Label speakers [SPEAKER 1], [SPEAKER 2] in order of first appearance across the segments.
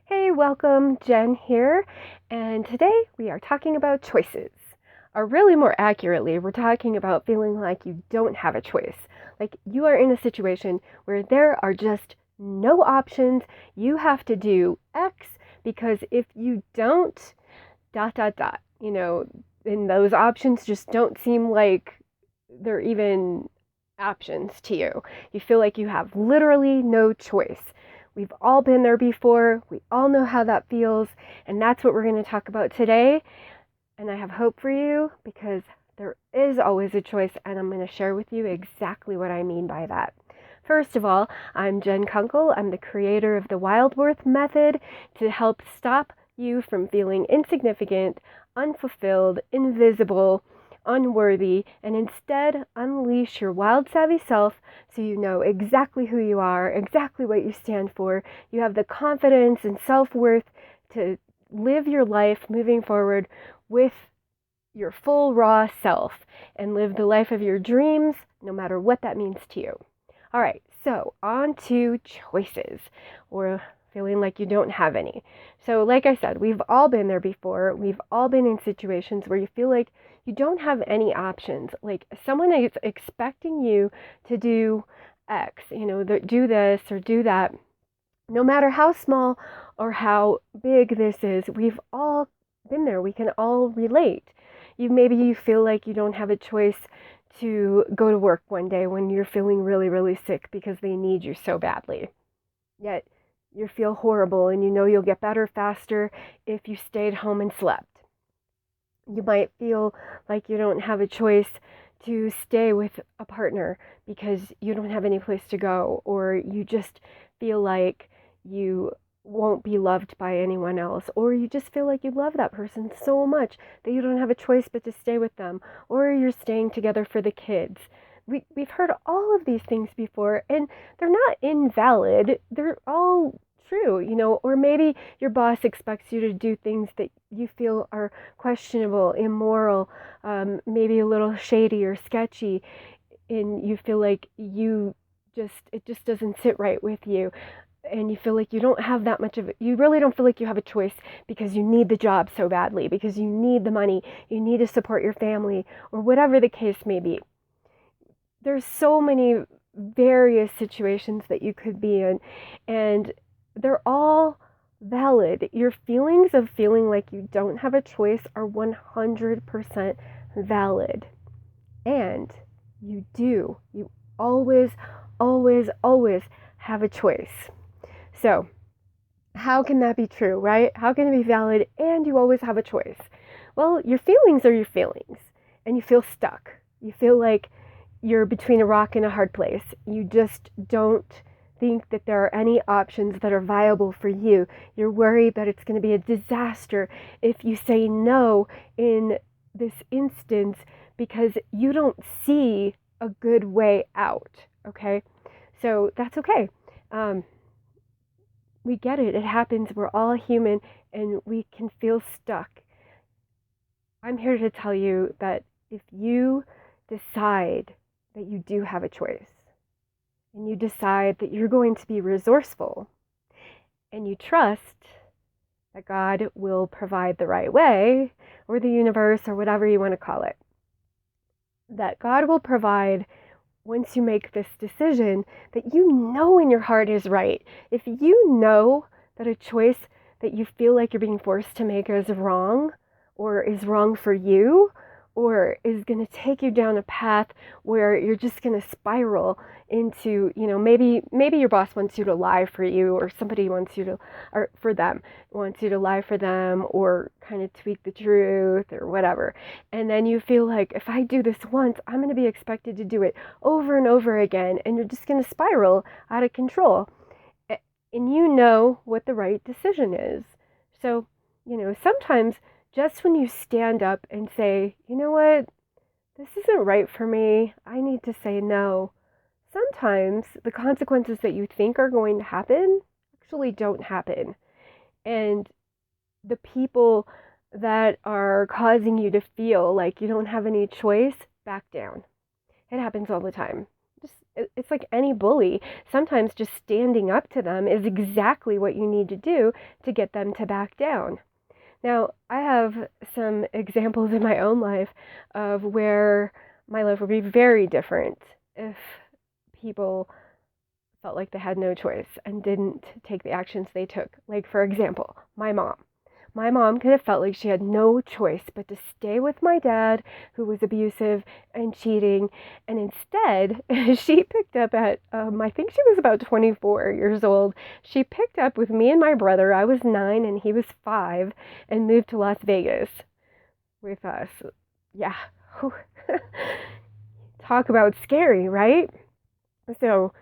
[SPEAKER 1] Hey, welcome, Jen here, and today we are talking about choices. Or really more accurately, we're talking about feeling like you don't have a choice. Like you are in a situation where there are just no options. You have to do X because if you don't, dot, dot, dot, and those options just don't seem like they're even options to you. You feel like you have literally no choice. We've all been there before. We all know how that feels. And that's what we're going to talk about today. And I have hope for you because there is always a choice. And I'm going to share with you exactly what I mean by that. First of all, I'm Jen Kunkel. I'm the creator of the Wildworth method to help stop you from feeling insignificant, unfulfilled, invisible, unworthy, and instead unleash your wild, savvy self so you know exactly who you are, exactly what you stand for. You have the confidence and self-worth to live your life moving forward with your full, raw self and live the life of your dreams, no matter what that means to you. All right, so on to choices, or feeling like you don't have any. So like I said, we've all been there before. We've all been in situations where you feel like you don't have any options. Like someone is expecting you to do X, do this or do that. No matter how small or how big this is, we've all been there. We can all relate. Maybe you feel like you don't have a choice to go to work one day when you're feeling really, really sick because they need you so badly. Yet you feel horrible and you know you'll get better faster if you stayed home and slept. You might feel like you don't have a choice to stay with a partner because you don't have any place to go, or you just feel like you won't be loved by anyone else, or you just feel like you love that person so much that you don't have a choice but to stay with them, or you're staying together for the kids. We've heard all of these things before, and they're not invalid. They're all true, or maybe your boss expects you to do things that you feel are questionable, immoral, maybe a little shady or sketchy, and you feel like it just doesn't sit right with you. And you feel like you don't have that much of it. You really don't feel like you have a choice because you need the job so badly, because you need the money, you need to support your family, or whatever the case may be. There's so many various situations that you could be in, and they're all valid. Your feelings of feeling like you don't have a choice are 100% valid. And you do. You always, always, always have a choice. So, how can that be true, right? How can it be valid and you always have a choice? Well, your feelings are your feelings, and you feel stuck. You feel like you're between a rock and a hard place. You just don't think that there are any options that are viable for you. You're worried that it's going to be a disaster if you say no in this instance because you don't see a good way out, okay? So that's okay. We get it. It happens. We're all human and we can feel stuck. I'm here to tell you that if you decide that you do have a choice and you decide that you're going to be resourceful and you trust that God will provide the right way, or the universe, or whatever you want to call it, that God will provide once you make this decision that you know in your heart is right. If you know that a choice that you feel like you're being forced to make is wrong, or is wrong for you, or is going to take you down a path where you're just going to spiral into, maybe your boss wants you to lie for you, or somebody wants you to, or for them, wants you to lie for them, or kind of tweak the truth, or whatever. And then you feel like, if I do this once, I'm going to be expected to do it over and over again, and you're just going to spiral out of control. And you know what the right decision is. So, sometimes just when you stand up and say, you know what, this isn't right for me, I need to say no, sometimes the consequences that you think are going to happen actually don't happen. And the people that are causing you to feel like you don't have any choice back down. It happens all the time. Just It's like any bully. Sometimes just standing up to them is exactly what you need to do to get them to back down. Now, I have some examples in my own life of where my life would be very different if people felt like they had no choice and didn't take the actions they took. Like, for example, my mom. My mom could have felt like she had no choice but to stay with my dad, who was abusive and cheating. And instead, she picked up at, I think she was about 24 years old. She picked up with me and my brother. I was 9 and he was 5, and moved to Las Vegas with us. Yeah. Talk about scary, right? So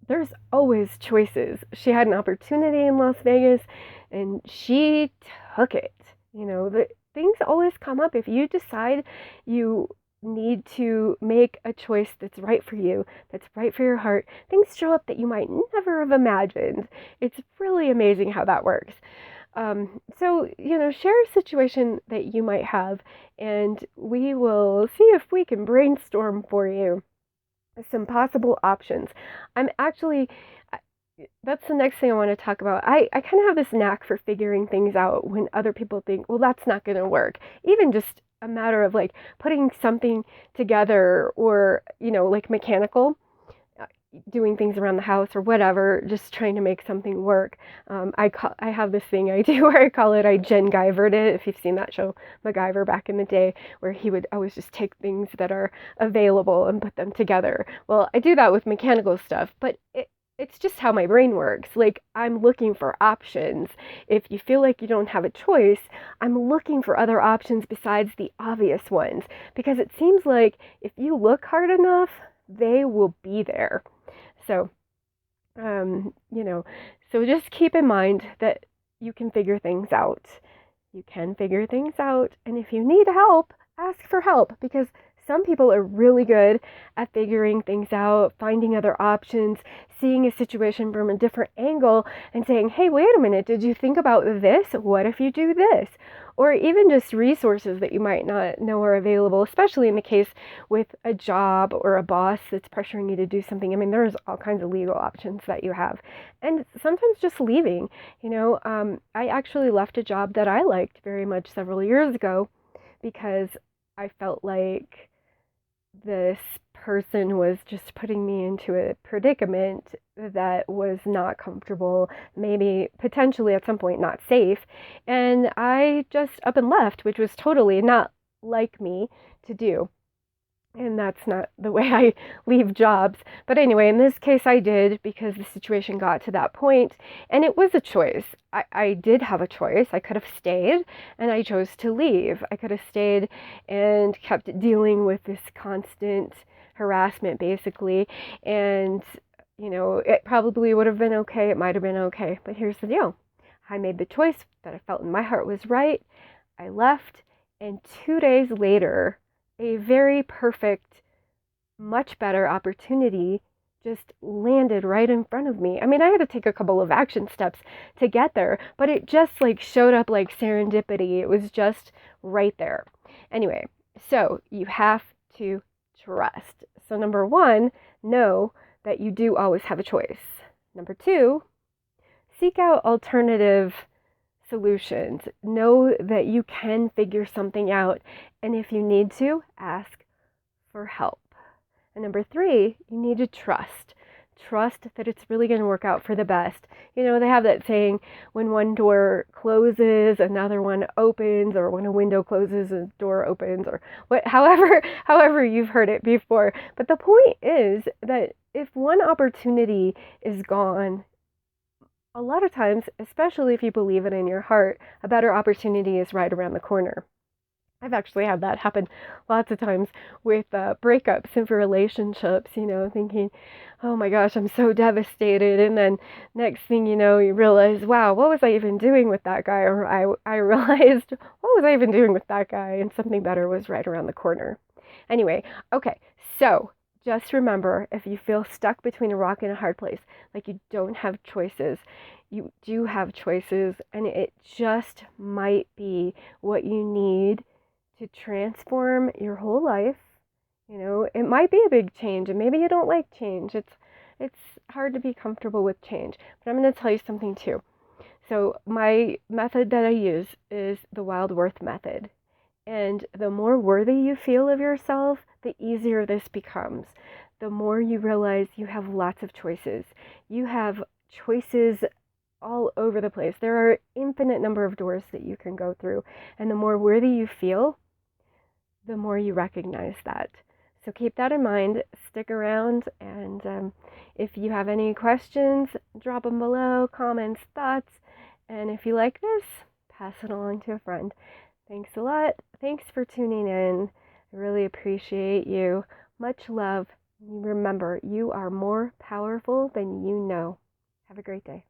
[SPEAKER 1] there's always choices. She had an opportunity in Las Vegas and she took it. The things always come up. If you decide you need to make a choice that's right for you, that's right for your heart, things show up that you might never have imagined. It's really amazing how that works. So, share a situation that you might have, and we will see if we can brainstorm for you some possible options. I'm actually, that's the next thing I want to talk about. I kind of have this knack for figuring things out when other people think, well, that's not going to work. Even just a matter of like putting something together, or, like mechanical, doing things around the house or whatever, just trying to make something work. I have this thing I do where I Gen-Guyvered it. If you've seen that show, MacGyver, back in the day, where he would always just take things that are available and put them together. Well, I do that with mechanical stuff, but it's just how my brain works. Like, I'm looking for options. If you feel like you don't have a choice, I'm looking for other options besides the obvious ones, because it seems like if you look hard enough, they will be there. So, so just keep in mind that you can figure things out. You can figure things out. And if you need help, ask for help, because some people are really good at figuring things out, finding other options, seeing a situation from a different angle and saying, hey, wait a minute, did you think about this? What if you do this? Or even just resources that you might not know are available, especially in the case with a job or a boss that's pressuring you to do something. I mean, there's all kinds of legal options that you have. And sometimes just leaving. I actually left a job that I liked very much several years ago because I felt like this person was just putting me into a predicament that was not comfortable, maybe potentially at some point not safe. And I just up and left, which was totally not like me to do. And that's not the way I leave jobs. But anyway, in this case, I did, because the situation got to that point, and it was a choice. I did have a choice. I could have stayed, and I chose to leave. I could have stayed and kept dealing with this constant harassment, basically. And, it probably would have been okay. It might have been okay. But here's the deal. I made the choice that I felt in my heart was right. I left, and 2 days later, a very perfect, much better opportunity just landed right in front of me. I mean, I had to take a couple of action steps to get there, but it just like showed up like serendipity. It was just right there. Anyway, so you have to trust. So number 1, know that you do always have a choice. Number 2, seek out alternative solutions. Know that you can figure something out, and if you need to, ask for help. And number 3, you need to trust. Trust that it's really going to work out for the best. They have that saying, when one door closes, another one opens, or when a window closes, a door opens, or however you've heard it before. But the point is that if one opportunity is gone, a lot of times, especially if you believe it in your heart, a better opportunity is right around the corner. I've actually had that happen lots of times with breakups and for relationships, thinking, oh my gosh, I'm so devastated. And then next thing you know, you realize, wow, what was I even doing with that guy? Or I realized, what was I even doing with that guy? And something better was right around the corner. Anyway, okay, so just remember, if you feel stuck between a rock and a hard place, like you don't have choices, you do have choices, and it just might be what you need to transform your whole life It might be a big change, and maybe you don't like change. It's hard to be comfortable with change. But I'm going to tell you something too. So my method that I use is the wild worth method. And the more worthy you feel of yourself, the easier this becomes. The more you realize you have lots of choices. You have choices all over the place. There are infinite number of doors that you can go through. And the more worthy you feel, the more you recognize that. So keep that in mind, stick around, and if you have any questions, drop them below, comments, thoughts, and if you like this, pass it along to a friend. Thanks a lot. Thanks for tuning in. I really appreciate you. Much love. Remember, you are more powerful than you know. Have a great day.